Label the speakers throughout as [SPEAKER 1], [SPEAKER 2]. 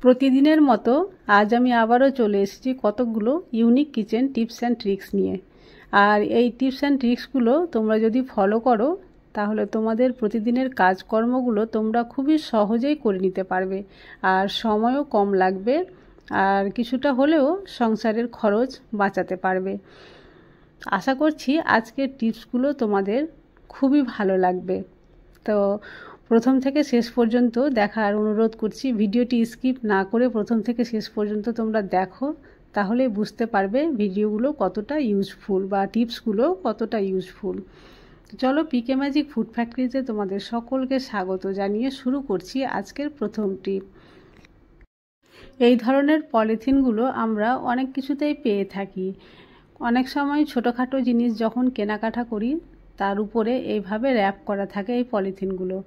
[SPEAKER 1] প্রতিদিনের মতো আজ আমি আবারও চলে এসেছি কতকগুলো unique kitchen tips and tricks নিয়ে। আর এই টিপস অ্যান্ড ট্রিক্সগুলো তোমরা যদি ফলো করো তাহলে তোমাদের প্রতিদিনের কাজকর্মগুলো তোমরা খুবই সহজেই করে নিতে পারবে, আর সময়ও কম লাগবে, আর কিছুটা হলেও সংসারের খরচ বাঁচাতে পারবে। আশা করছি আজকের টিপসগুলো তোমাদের খুবই ভালো লাগবে। তো প্রথম থেকে শেষ পর্যন্ত দেখার অনুরোধ করছি। ভিডিওটি স্কিপ না করে প্রথম থেকে শেষ পর্যন্ত তোমরা দেখো, তাহলে বুঝতে পারবে ভিডিওগুলো কতটা ইউজফুল বা টিপসগুলো কতটা ইউজফুল। চলো, পিকে ম্যাজিক ফুড ফ্যাক্টরিতে তোমাদের সকলকে স্বাগত জানিয়ে শুরু করছি আজকের প্রথম টিপ। এই ধরনের পলিথিনগুলো আমরা অনেক কিছুতেই পেয়ে থাকি। অনেক সময় ছোটোখাটো জিনিস যখন কেনাকাটা করি তার উপরে এইভাবে র্যাপ করা থাকে এই পলিথিনগুলো।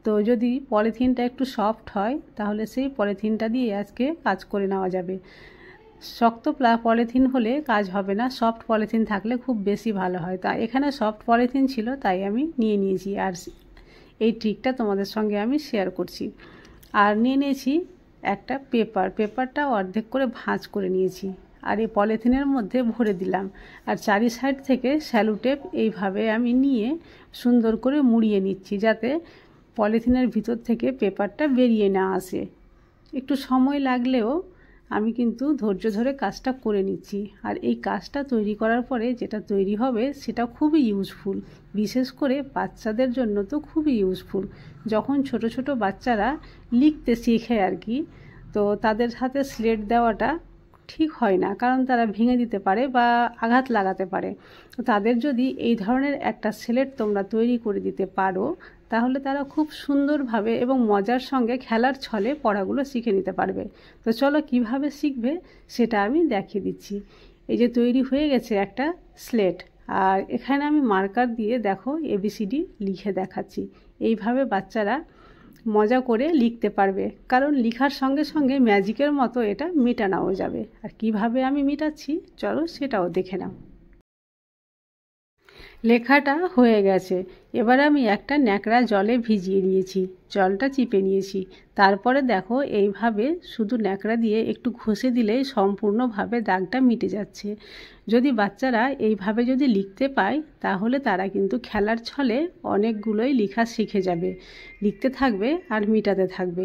[SPEAKER 1] তো যদি পলিথিনটা একটু সফট হয় তাহলে সেই পলিথিনটা দিয়ে আজকে কাজ করে নেওয়া যাবে। শক্ত পলিথিন হলে কাজ হবে না, সফট পলিথিন থাকলে খুব বেশি ভালো হয়। তা এখানে সফট পলিথিন ছিল তাই আমি নিয়ে নিয়েছি, আর এই ট্রিকটা তোমাদের সঙ্গে আমি শেয়ার করছি। আর নিয়ে নিয়েছি একটা পেপারটা অর্ধেক করে ভাঁজ করে নিয়েছি, আর এই পলিথিনের মধ্যে ভরে দিলাম। আর চারি সাইড থেকে স্যালো টেপ এইভাবে আমি নিয়ে সুন্দর করে মুড়িয়ে নিচ্ছি, যাতে পলিথিনের ভিতর থেকে পেপারটা বেরিয়ে না আসে। একটু সময় লাগলেও আমি কিন্তু ধৈর্য ধরে কাজটা করে নিচ্ছি। আর এই কাজটা তৈরি করার পরে যেটা তৈরি হবে সেটা খুবই ইউজফুল, বিশেষ করে বাচ্চাদের জন্য তো খুবই ইউজফুল। যখন ছোট ছোট বাচ্চারা লিখতে শেখে আর কি, তো তাদের হাতে স্লেট দেওয়াটা ঠিক হয় না, কারণ তারা ভেঙে দিতে পারে বা আঘাত লাগাতে পারে। তো তাদের যদি এই ধরনের একটা স্লেট তোমরা তৈরি করে দিতে পারো তাহলে তারা খুব সুন্দরভাবে এবং মজার সঙ্গে খেলার ছলে পড়াগুলো শিখে নিতে পারবে। তো চলো কিভাবে শিখবে সেটা আমি দেখিয়ে দিচ্ছি। এই যে তৈরি হয়ে গেছে একটা স্লেট, আর এখানে আমি মার্কার দিয়ে দেখো ABCD লিখে দেখাচ্ছি। এইভাবে বাচ্চারা মজা করে লিখতে পারবে, কারণ লেখার সঙ্গে সঙ্গে ম্যাজিকের মতো এটা মেটানোও যাবে। আর কিভাবে আমি মেটাচ্ছি চলো সেটাও দেখে নাও। লেখাটা হয়ে গেছে, এবার আমি একটা ন্যাকড়া জলে ভিজিয়ে নিয়েছি, জলটা চিপে নিয়েছি। তারপরে দেখো এইভাবে শুধু ন্যাকড়া দিয়ে একটু ঘষে দিলেই সম্পূর্ণভাবে দাগটা মিটে যাচ্ছে। যদি বাচ্চারা এইভাবে যদি লিখতে পায় তাহলে তারা কিন্তু খেলার ছলে অনেকগুলোই লেখা শিখে যাবে, লিখতে থাকবে আর মিটাতে থাকবে।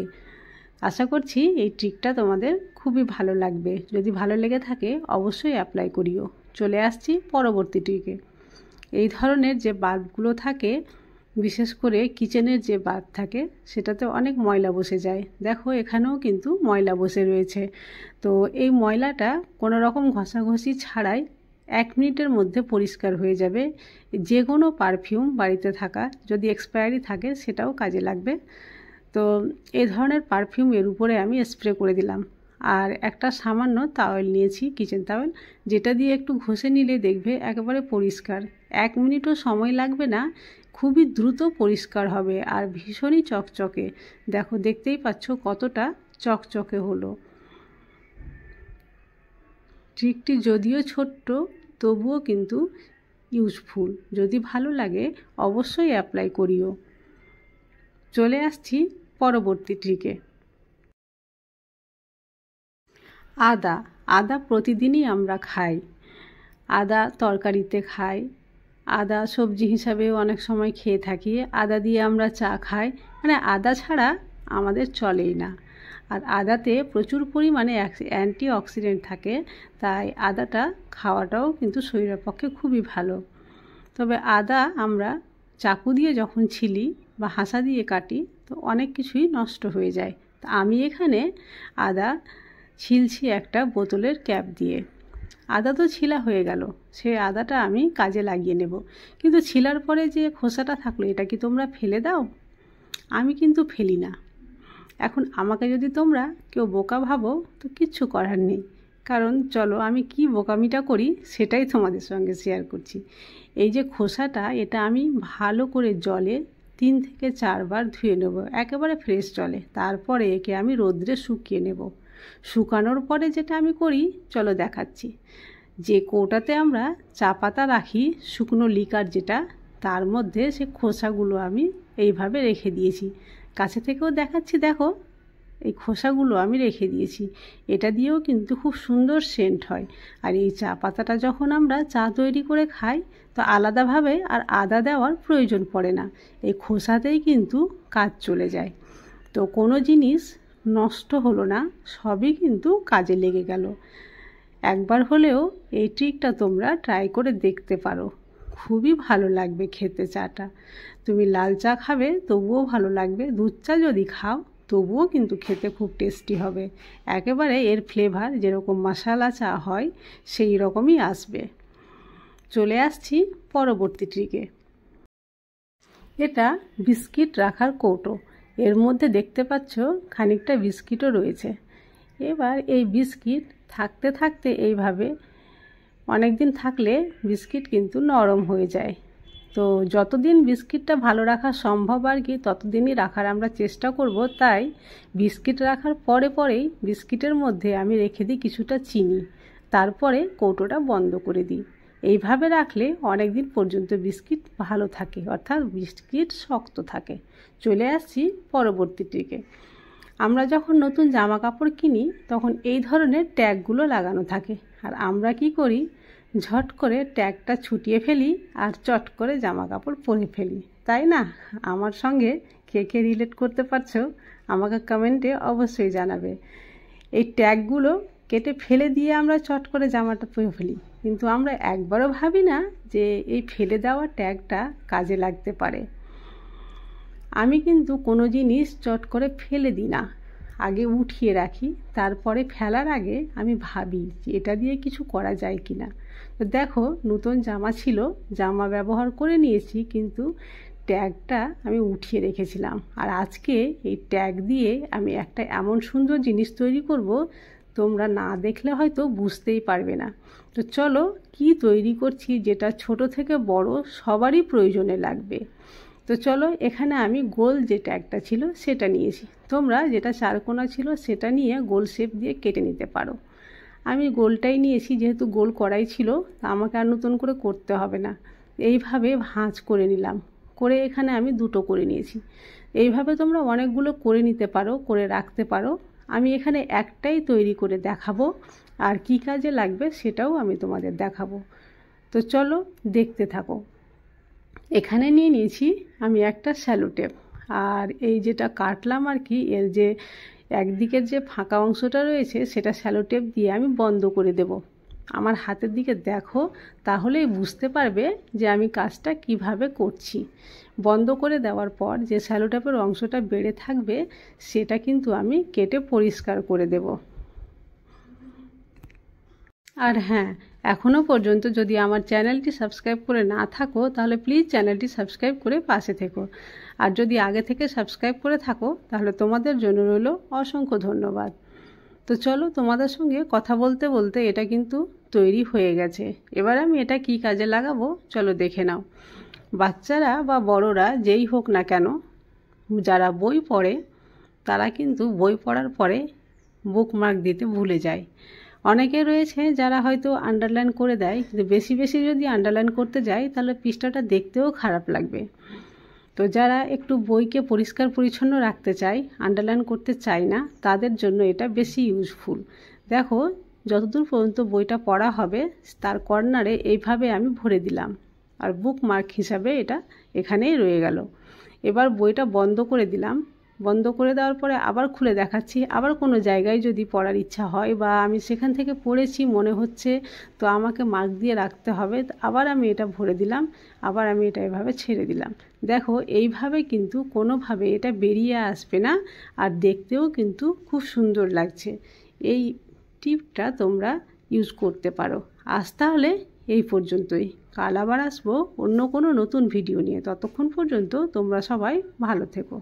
[SPEAKER 1] আশা করছি এই ট্রিকটা তোমাদের খুবই ভালো লাগবে। যদি ভালো লেগে থাকে অবশ্যই অ্যাপ্লাই করিও। চলে আসছি পরবর্তী ট্রিকে। এই ধরনের যে বাল্বগুলো থাকে, বিশেষ করে কিচেনের যে বাল্ব থাকে সেটাতে অনেক ময়লা বসে যায়। দেখো এখানেও কিন্তু ময়লা বসে রয়েছে। তো এই ময়লাটা কোনো রকম ঘষাঘষি ছাড়াই 1 মিনিটের মধ্যে পরিষ্কার হয়ে যাবে। যে কোনো পারফিউম বাড়িতে থাকা যদি এক্সপায়ারি থাকে সেটাও কাজে লাগবে। তো এই ধরনের পারফিউম এর উপরে আমি স্প্রে করে দিলাম। আর একটা সামান্য তাওয়েল নিয়েছি, কিচেন তাওয়েল, যেটা দিয়ে একটু ঘষে নিলে দেখবে একেবারে পরিষ্কার। 1 মিনিটও সময় লাগবে না, খুবই দ্রুত পরিষ্কার হবে আর ভীষণই চকচকে। দেখো দেখতেই পাচ্ছ কতটা চকচকে হলো। ট্রিকটি যদিও ছোট্ট তবুও কিন্তু ইউজফুল। যদি ভালো লাগে অবশ্যই অ্যাপ্লাই করিও। চলে আসছি পরবর্তী ট্রিকে। আদা প্রতিদিনই আমরা খাই। আদা তরকারিতে খাই, আদা সবজি হিসাবেও অনেক সময় খেয়ে থাকি। আদা দিয়ে আমরা চা খাই, মানে আদা ছাড়া আমাদের চলেই না। আর আদাতে প্রচুর পরিমাণে অ্যান্টিঅক্সিডেন্ট থাকে, তাই আদাটা খাওয়াটাও কিন্তু শরীরের পক্ষে খুবই ভালো। তবে আদা আমরা চাকু দিয়ে যখন ছিলি বা হাসা দিয়ে কাটি তো অনেক কিছুই নষ্ট হয়ে যায়। তা আমি এখানে আদা ছিলছি একটা বোতলের ক্যাপ দিয়ে। আদা তো ছিলা হয়ে গেল, সেই আদাটা আমি কাজে লাগিয়ে নেব। কিন্তু ছিলার পরে যে খোসাটা থাকলো এটা কি তোমরা ফেলে দাও? আমি কিন্তু ফেলি না। এখন আমাকে যদি তোমরা কেউ বোকা ভাবো তো কিচ্ছু করার নেই, কারণ চলো আমি কি বোকামিটা করি সেটাই তোমাদের সঙ্গে শেয়ার করছি। এই যে খোসাটা, এটা আমি ভালো করে জলে 3 থেকে 4 বার ধুয়ে নেব, একেবারে ফ্রেশ জলে। তারপরে একে আমি রোদ্রে শুকিয়ে নেব। শুকানোর পরে যেটা আমি করি চলো দেখাচ্ছি। যে কৌটাতে আমরা চা পাতা রাখি, শুকনো লিকার যেটা, তার মধ্যে সে খোসাগুলো আমি এইভাবে রেখে দিয়েছি। কাছে থেকেও দেখাচ্ছি, দেখো এই খোসাগুলো আমি রেখে দিয়েছি। এটা দিয়েও কিন্তু খুব সুন্দর সেন্ট হয়। আর এই চা পাতাটা যখন আমরা চা তৈরি করে খাই তো আলাদাভাবে আর আদা দেওয়ার প্রয়োজন পড়ে না, এই খোসাতেই কিন্তু কাজ চলে যায়। তো কোনো জিনিস নষ্ট হলো না, সবই কিন্তু কাজে লেগে গেল। একবার হলেও এই ট্রিকটা তোমরা ট্রাই করে দেখতে পারো, খুবই ভালো লাগবে খেতে চাটা। তুমি লাল চা খাবে তবুও ভালো লাগবে, দুধ চা যদি খাও তবুও কিন্তু খেতে খুব টেস্টি হবে। একেবারে এর ফ্লেভার যেরকম মশালা চা হয় সেই রকমই আসবে। চলে আসছি পরবর্তী ট্রিকে। এটা বিস্কিট রাখার কৌটো। এর মধ্যে দেখতে পাচ্ছ খানিকটা বিস্কিটও রয়েছে। এবার এই বিস্কিট থাকতে থাকতে এইভাবে অনেক দিন থাকলে বিস্কিট কিন্তু নরম হয়ে যায়। তো যতদিন বিস্কিটটা ভালো রাখা সম্ভব আর কি ততদিনই রাখার আমরা চেষ্টা করব। তাই বিস্কিট রাখার পরেই বিস্কিটের মধ্যে আমি রেখে দিই কিছুটা চিনি, তারপরে কৌটোটা বন্ধ করে দিই। এইভাবে রাখলে অনেক দিন পর্যন্ত বিস্কিট ভালো থাকে, অর্থাৎ বিস্কিট শক্ত থাকে। চলে আসছি পরবর্তী ট্রিকে। আমরা যখন নতুন জামা কাপড় কিনি তখন এই ধরনের ট্যাগগুলো লাগানো থাকে, আর আমরা কি করি, ঝট করে ট্যাগটা ছুটিয়ে ফেলি আর চট করে জামা কাপড় পরে ফেলি, তাই না? আমার সঙ্গে কে কে রিলেট করতে পারছো আমাকে কমেন্টে অবশ্যই জানাবে। এই ট্যাগগুলো কেটে ফেলে দিয়ে আমরা চট করে জামাটা পরে ফেলি, কিন্তু আমরা একবারও ভাবি না যে এই ফেলে দেওয়া ট্যাগটা কাজে লাগতে পারে। আমি কিন্তু কোনো জিনিস চট করে ফেলে দিই না, আগে উঠিয়ে রাখি, তারপরে ফেলার আগে আমি ভাবি যে এটা দিয়ে কিছু করা যায় কি না। তো দেখো, নতুন জামা ছিল, জামা ব্যবহার করে নিয়েছি, কিন্তু ট্যাগটা আমি উঠিয়ে রেখেছিলাম। আর আজকে এই ট্যাগ দিয়ে আমি একটা এমন সুন্দর জিনিস তৈরি করব, তোমরা না দেখলে হয়তো বুঝতেই পারবে না। তো চলো কি তৈরি করছি, যেটা ছোট থেকে বড় সবারই প্রয়োজনে লাগবে। তো চলো, এখানে আমি গোল যে ট্যাগটা ছিল সেটা নিয়েছি, তোমরা যেটা চারকোনা ছিল সেটা নিয়ে গোল শেপ দিয়ে কেটে নিতে পারো। আমি গোলটাই নিয়েছি, যেহেতু গোল করাই ছিল আমাকে আর নতুন করে করতে হবে না। এইভাবে ভাঁজ করে নিলাম, করে এখানে আমি দুটো করে নিয়েছি। এইভাবে তোমরা অনেকগুলো করে নিতে পারো, করে রাখতে পারো। আমি এখানে একটাই তৈরি করে দেখাবো, আর কি কাজে লাগবে সেটাও আমি তোমাদের দেখাবো। তো চলো দেখতে থাকো। এখানে নিয়ে নিয়েছি আমি একটা স্যালো টেপ, আর এই যেটা কাটলাম আর কি, এর যে একদিকের যে ফাঁকা অংশটা রয়েছে সেটা স্যালো টেপ দিয়ে আমি বন্ধ করে দেব। আমার হাতের দিকে দেখো, তাহলেই বুঝতে পারবে যে আমি কাজটা কিভাবে করছি। বন্ধ করে দেওয়ার পর যে স্যালো টেপের অংশটা বেড়ে থাকবে সেটা কিন্তু আমি কেটে পরিষ্কার করে দেব। আর হ্যাঁ, এখনও পর্যন্ত যদি আমার চ্যানেলটি সাবস্ক্রাইব করে না থাকো তাহলে প্লিজ চ্যানেলটি সাবস্ক্রাইব করে পাশে থেকো। আর যদি আগে থেকে সাবস্ক্রাইব করে থাকো তাহলে তোমাদের জন্য রইল অসংখ্য ধন্যবাদ। তো চলো, তোমাদের সঙ্গে কথা বলতে বলতে এটা কিন্তু তৈরি হয়ে গেছে। এবার আমি এটা কি কাজে লাগাবো চলো দেখে নাও। বাচ্চারা বা বড়রা যেই হোক না কেন, যারা বই পড়ে তারা কিন্তু বই পড়ার পরে বুকমার্ক দিতে ভুলে যায়। অনেকে রয়েছে যারা হয়তো আন্ডারলাইন করে দেয়, কিন্তু বেশি বেশি যদি আন্ডারলাইন করতে যায় তাহলে পৃষ্ঠাটা দেখতেও খারাপ লাগবে। তো যারা একটু বইকে পরিষ্কার পরিচ্ছন্ন রাখতে চায়, আন্ডারলাইন করতে চায় না, তাদের জন্য এটা বেশি ইউজফুল। দেখো, যতদূর পর্যন্ত বইটা পড়া হবে তার কর্নারে এইভাবে আমি ভরে দিলাম, আর বুকমার্ক হিসাবে এটা এখানেই রয়ে গেল। এবার বইটা বন্ধ করে দিলাম। বন্ধ করে দেওয়ার পরে আবার খুলে দেখাচ্ছি। আবার কোনো জায়গায় যদি পড়ার ইচ্ছা হয় বা আমি সেখান থেকে পড়েছি মনে হচ্ছে তো আমাকে মার্ক দিয়ে রাখতে হবে, আবার আমি এটা ভরে দিলাম, আবার আমি এটা এভাবে ছেড়ে দিলাম। দেখো, এইভাবে কিন্তু কোনোভাবে এটা বেরিয়ে আসবে না, আর দেখতেও কিন্তু খুব সুন্দর লাগছে। এই টিপটা তোমরা ইউজ করতে পারো। আজ তাহলে এই পর্যন্তই। কাল আবার আসবো অন্য কোনো নতুন ভিডিও নিয়ে। ততক্ষণ পর্যন্ত তোমরা সবাই ভালো থেকো।